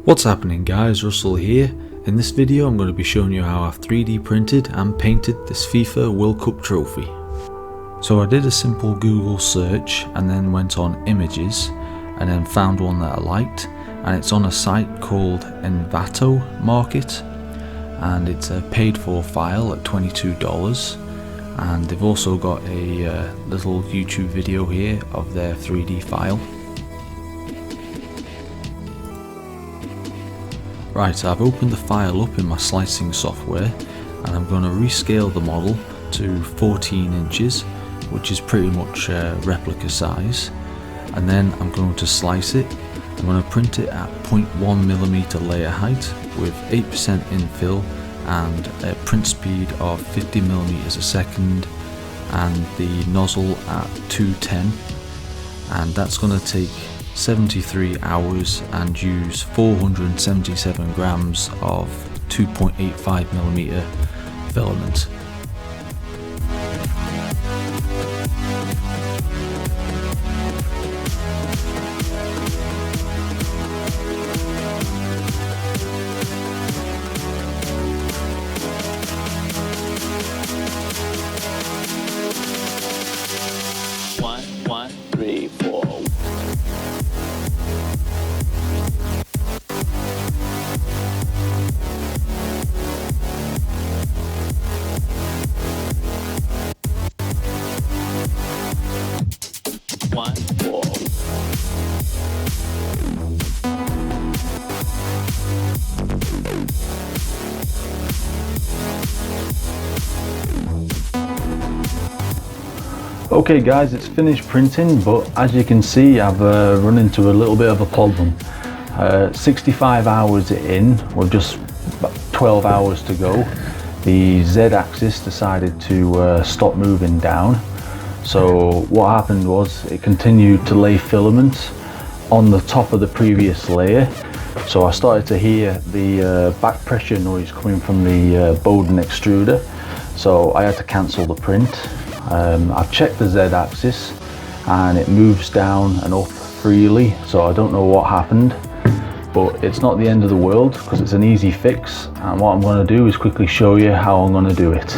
What's happening guys, Russell here. In this video I'm going to be showing you how I've 3D printed and painted this FIFA World Cup trophy. So I did a simple Google search and then went on images and then found one that I liked, and it's on a site called Envato Market, and it's a paid for file at $22, and they've also got a little YouTube video here of their 3D file. Right, I've opened the file up in my slicing software and I'm going to rescale the model to 14 inches, which is pretty much replica size, and then I'm going to slice it. I'm going to print it at 0.1mm layer height with 8% infill and a print speed of 50mm a second and the nozzle at 210, and that's going to take 73 hours and use 477 grams of 2.85mm filament. One, three, four. Okay guys, it's finished printing, but as you can see I've run into a little bit of a problem. 65 hours in, with just 12 hours to go, the Z-axis decided to stop moving down. So what happened was it continued to lay filament on the top of the previous layer. So I started to hear the back pressure noise coming from the Bowden extruder, so I had to cancel the print. I've checked the Z-axis and it moves down and up freely, so I don't know what happened, but it's not the end of the world because it's an easy fix, and what I'm going to do is quickly show you how I'm going to do it.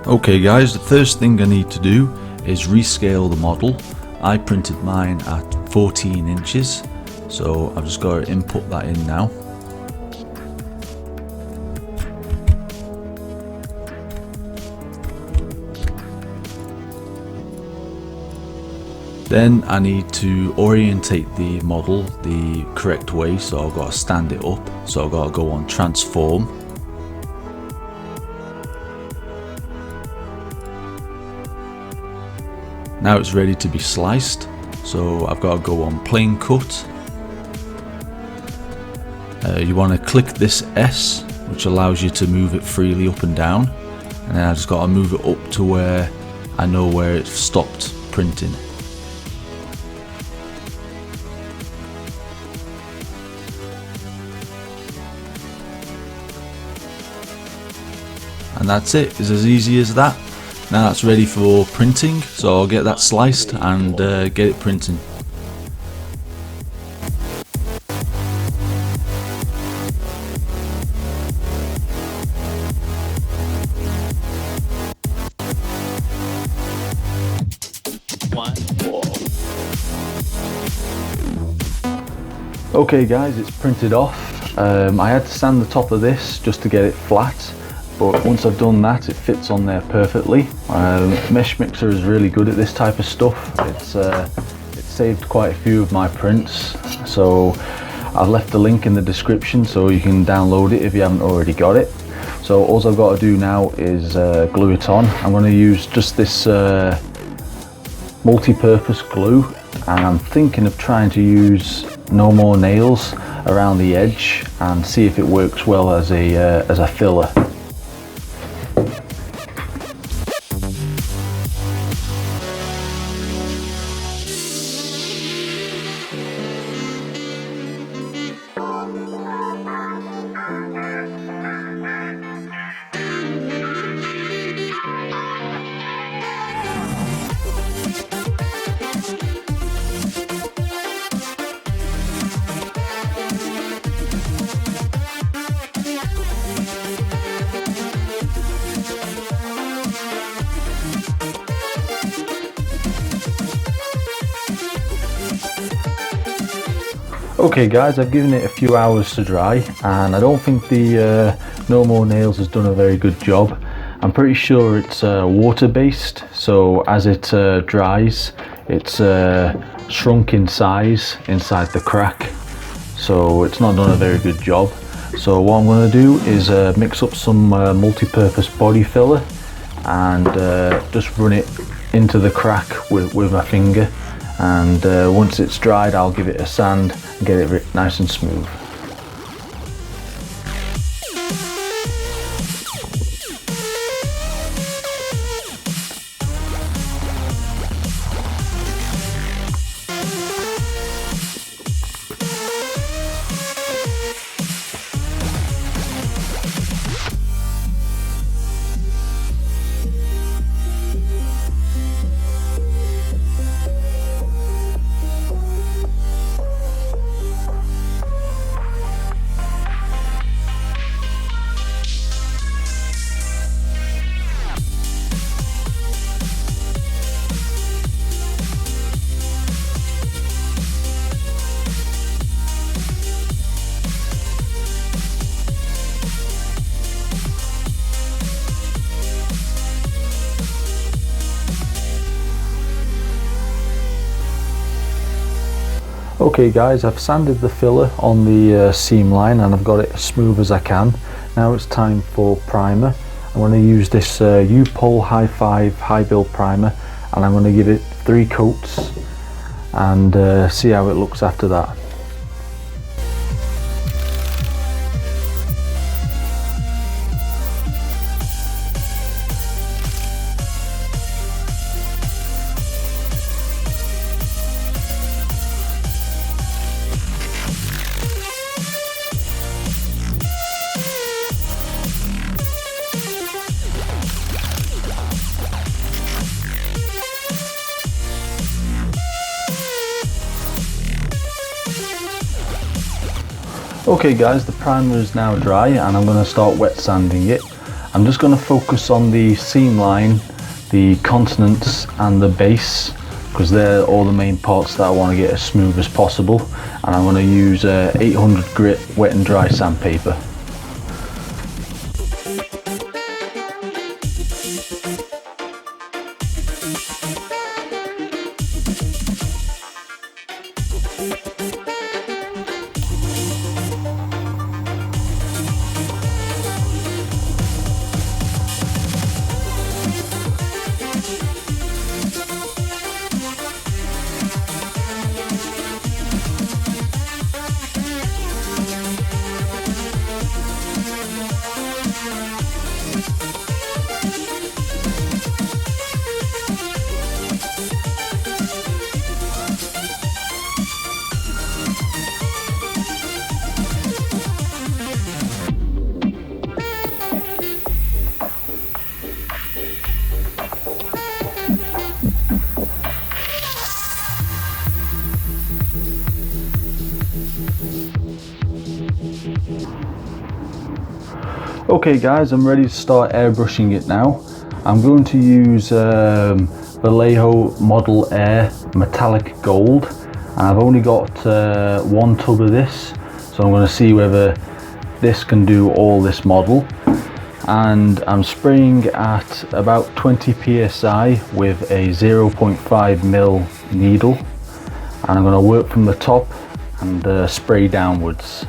Okay guys, the first thing I need to do is rescale the model. I printed mine at 14 inches, so I've just got to input that in now. Then I need to orientate the model the correct way, so I've got to stand it up, so I've got to go on transform. Now it's ready to be sliced, so I've got to go on plane cut. You want to click this S, which allows you to move it freely up and down, and then I just got to move it up to where I know where it's stopped printing. And that's it, it's as easy as that. Now that's ready for printing, so I'll get that sliced and get it printing. Okay guys, it's printed off. I had to sand the top of this just to get it flat, but once I've done that it fits on there perfectly. Meshmixer is really good at this type of stuff. It's saved quite a few of my prints, so I've left a link in the description so you can download it if you haven't already got it. So all I've got to do now is glue it on. I'm going to use just this multi-purpose glue, and I'm thinking of trying to use no more nails around the edge and see if it works well as a filler. Okay guys, I've given it a few hours to dry, and I don't think the No More Nails has done a very good job. I'm pretty sure it's water based, so as it dries, it's shrunk in size inside the crack, so it's not done a very good job. So what I'm going to do is mix up some multi-purpose body filler and just run it into the crack with my finger, and once it's dried I'll give it a sand and get it nice and smooth. Okay guys, I've sanded the filler on the seam line and I've got it as smooth as I can. Now it's time for primer. I'm going to use this U-POL High 5 High Build primer, and I'm going to give it 3 coats and see how it looks after that. Okay guys, the primer is now dry and I'm going to start wet sanding it. I'm just going to focus on the seam line, the continents and the base, because they're all the main parts that I want to get as smooth as possible, and I'm going to use 800 grit wet and dry sandpaper. Okay guys, I'm ready to start airbrushing it now. I'm going to use Vallejo Model Air Metallic Gold, and I've only got 1 tub of this, so I'm going to see whether this can do all this model. And I'm spraying at about 20 psi with a 0.5mm needle, and I'm going to work from the top and spray downwards.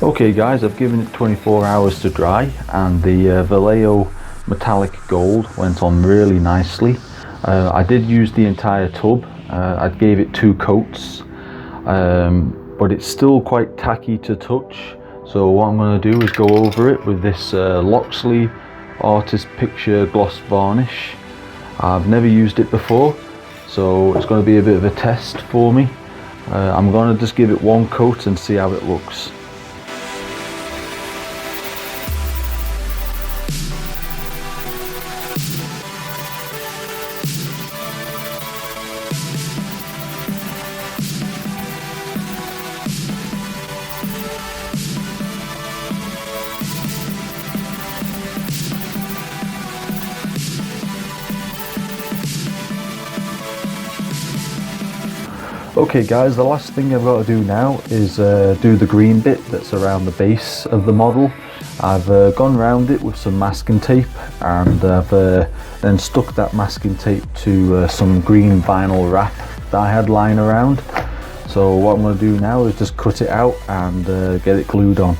Okay guys, I've given it 24 hours to dry, and the Vallejo metallic gold went on really nicely. I did use the entire tub. I gave it 2 coats, but it's still quite tacky to touch. So what I'm going to do is go over it with this Loxley Artist Picture Gloss Varnish. I've never used it before, so it's going to be a bit of a test for me. I'm going to just give it 1 coat and see how it looks. Okay guys, the last thing I've got to do now is do the green bit that's around the base of the model. I've gone around it with some masking tape, and I've then stuck that masking tape to some green vinyl wrap that I had lying around. So what I'm going to do now is just cut it out and get it glued on.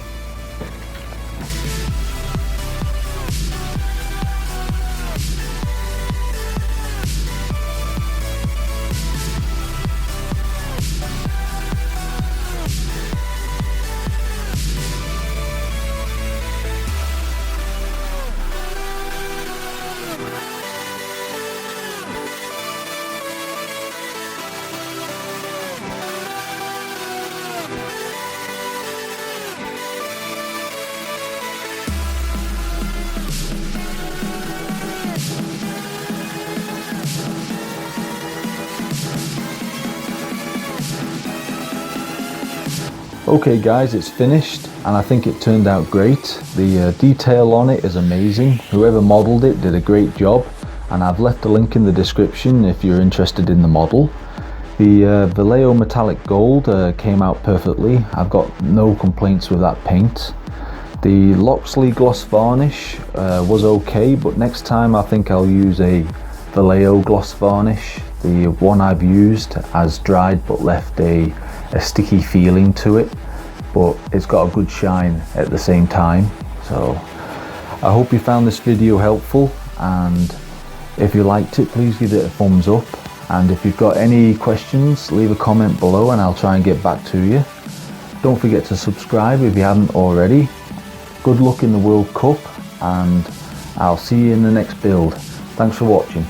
Okay guys, it's finished and I think it turned out great. The detail on it is amazing. Whoever modelled it did a great job, and I've left a link in the description if you're interested in the model. The Vallejo metallic gold came out perfectly. I've got no complaints with that paint. The Loxley gloss varnish was okay, but next time I think I'll use a Vallejo gloss varnish. The one I've used has dried but left a sticky feeling to it, but it's got a good shine at the same time. So I hope you found this video helpful, and if you liked it, please give it a thumbs up, and if you've got any questions, leave a comment below and I'll try and get back to you. Don't forget to subscribe if you haven't already. Good luck in the World Cup, and I'll see you in the next build. Thanks for watching.